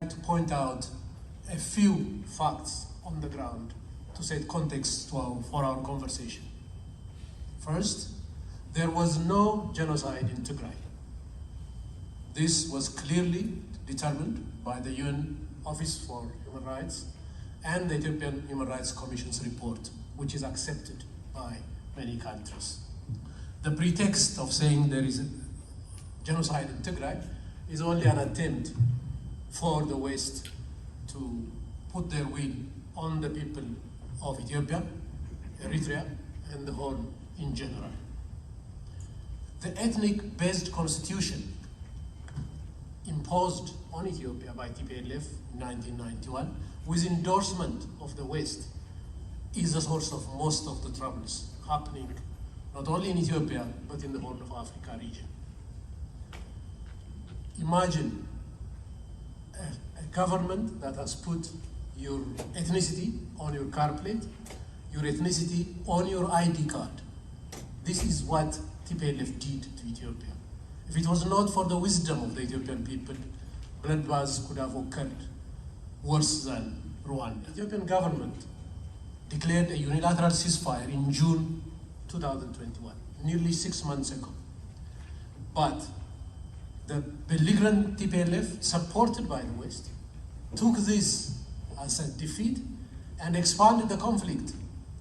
To point out a few facts on the ground to set context for our conversation. First, there was no genocide in Tigray. This was clearly determined by the UN Office for Human Rights and the Ethiopian Human Rights Commission's report, which is accepted by many countries. The pretext of saying there is a genocide in Tigray is only an attempt for the West to put their will on the people of Ethiopia, Eritrea, and the whole in general. The ethnic-based constitution imposed on Ethiopia by TPLF in 1991, with endorsement of the West, is the source of most of the troubles happening not only in Ethiopia, but in the Horn of Africa region. Imagine a government that has put your ethnicity on your car plate, your ethnicity on your ID card. This is what TPLF did to Ethiopia. If it was not for the wisdom of the Ethiopian people, bloodbaths could have occurred worse than Rwanda. The Ethiopian government declared a unilateral ceasefire in June 2021, nearly 6 months ago. But the belligerent TPLF, supported by the West, took this as a defeat and expanded the conflict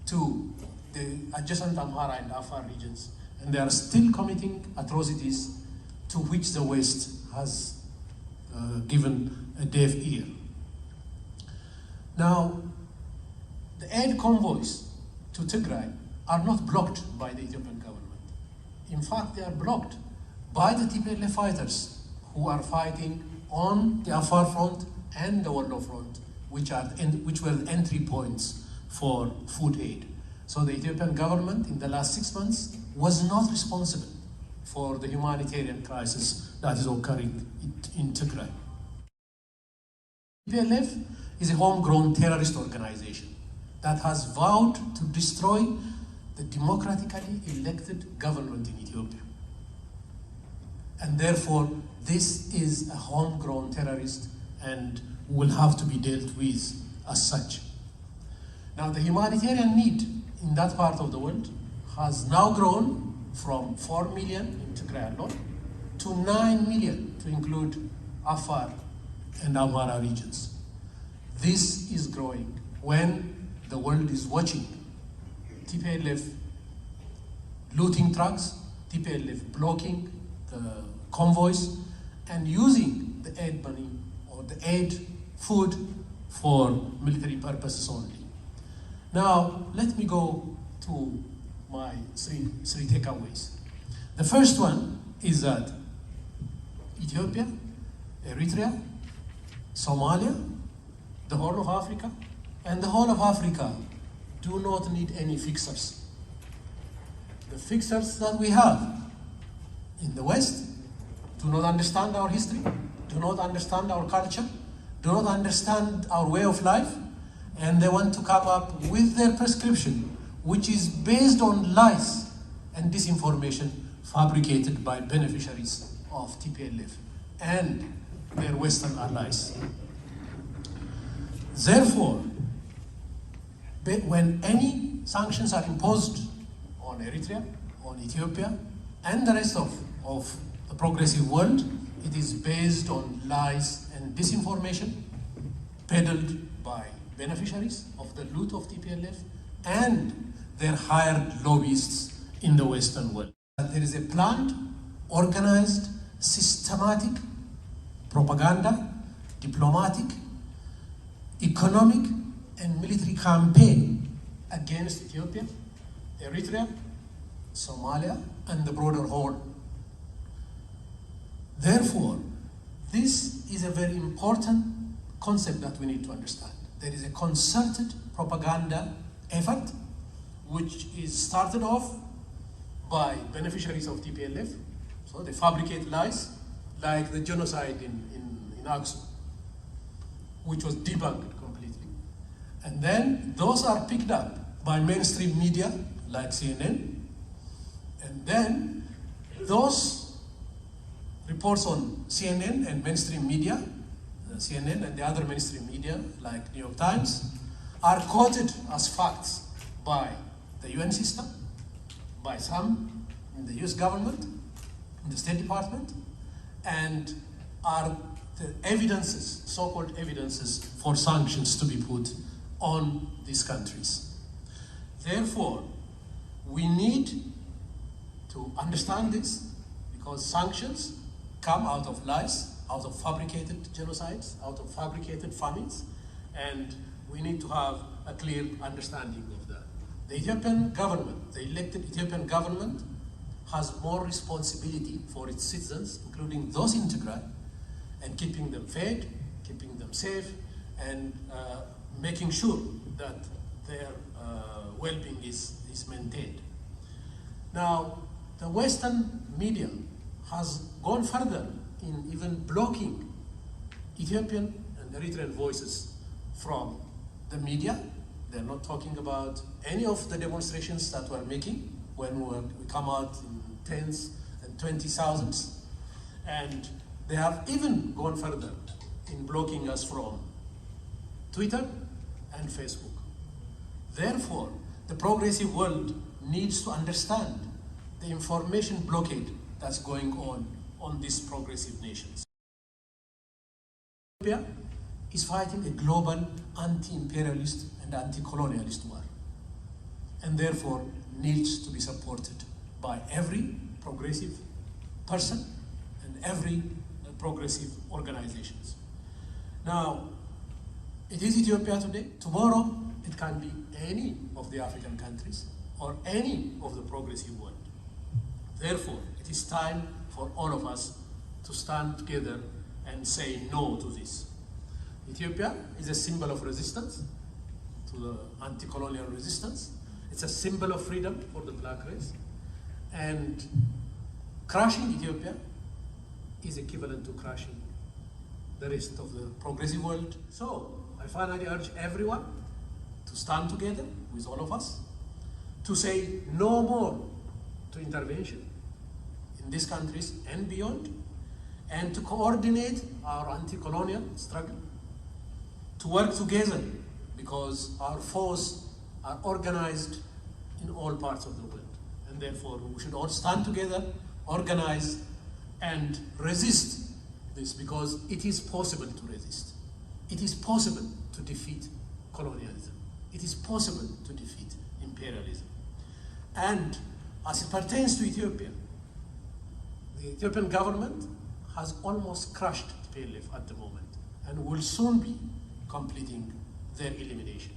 to the adjacent Amhara and Afar regions. And they are still committing atrocities to which the West has given a deaf ear. Now, the aid convoys to Tigray are not blocked by the Ethiopian government. In fact, they are blocked by the TPLF fighters who are fighting on the Afar front and the Wallo front, which were the entry points for food aid. So the Ethiopian government in the last 6 months was not responsible for the humanitarian crisis that is occurring in Tigray. TPLF is a homegrown terrorist organization that has vowed to destroy the democratically elected government in Ethiopia. And therefore, this is a homegrown terrorist and will have to be dealt with as such. Now, the humanitarian need in that part of the world has now grown from 4 million in Tigray alone to 9 million, to include Afar and Amhara regions. This is growing when the world is watching TPLF looting trucks, TPLF blocking the convoys, and using the aid money or the aid food for military purposes only. Now, let me go to my three takeaways. The first one is that Ethiopia, Eritrea, Somalia, the Horn of Africa, and the whole of Africa do not need any fixers. The fixers that we have in the West do not understand our history, do not understand our culture, do not understand our way of life, and they want to come up with their prescription, which is based on lies and disinformation fabricated by beneficiaries of TPLF and their Western allies. Therefore, when any sanctions are imposed on Eritrea, on Ethiopia, and the rest of the progressive world, it is based on lies and disinformation peddled by beneficiaries of the loot of TPLF and their hired lobbyists in the Western world. There is a planned, organized, systematic propaganda, diplomatic, economic, and military campaign against Ethiopia, Eritrea, Somalia, and the broader Horn. Therefore, this is a very important concept that we need to understand. There is a concerted propaganda effort which is started off by beneficiaries of TPLF. So they fabricate lies like the genocide in Aksum, which was debunked completely. And then those are picked up by mainstream media like CNN. And then those reports on CNN and mainstream media CNN and the other mainstream media, like New York Times, are quoted as facts by the UN system, by some in the US government, in the State Department, and are the evidences, so-called evidences for sanctions to be put on these countries. Therefore, we need to understand this, because sanctions come out of lies, out of fabricated genocides, out of fabricated famines, and we need to have a clear understanding of that. The Ethiopian government, the elected Ethiopian government, has more responsibility for its citizens, including those in Tigray, and keeping them fed, keeping them safe, and making sure that their well-being is maintained. Now, the Western media has gone further in even blocking Ethiopian and Eritrean voices from the media. They're not talking about any of the demonstrations that we're making when we come out in tens and 20,000s. And they have even gone further in blocking us from Twitter and Facebook. Therefore, the progressive world needs to understand the information blockade that's going on these progressive nations. Ethiopia is fighting a global anti-imperialist and anti-colonialist war, and therefore needs to be supported by every progressive person and every progressive organizations. Now, it is Ethiopia today. Tomorrow, it can be any of the African countries or any of the progressive world. Therefore, it is time for all of us to stand together and say no to this. Ethiopia is a symbol of resistance to the anti-colonial resistance. It's a symbol of freedom for the black race. And crushing Ethiopia is equivalent to crushing the rest of the progressive world. So I finally urge everyone to stand together with all of us to say no more to intervention in these countries and beyond, and to coordinate our anti-colonial struggle, to work together, because our foes are organized in all parts of the world. And therefore, we should all stand together, organize, and resist this, because it is possible to resist. It is possible to defeat colonialism. It is possible to defeat imperialism. And as it pertains to Ethiopia, the Ethiopian government has almost crushed TPLF at the moment, and will soon be completing their elimination,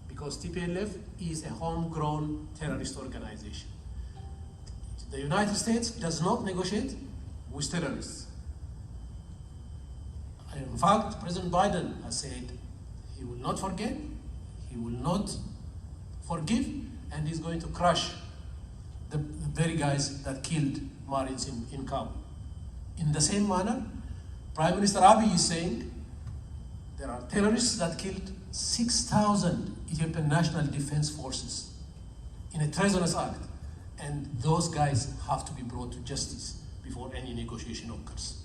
because TPLF is a homegrown terrorist organization. The United States does not negotiate with terrorists. In fact, President Biden has said he will not forget, he will not forgive, and he's going to crush the very guys that killed Marines in Kabul. In the same manner, Prime Minister Abiy is saying there are terrorists that killed 6,000 Ethiopian National Defense Forces in a treasonous act, and those guys have to be brought to justice before any negotiation occurs.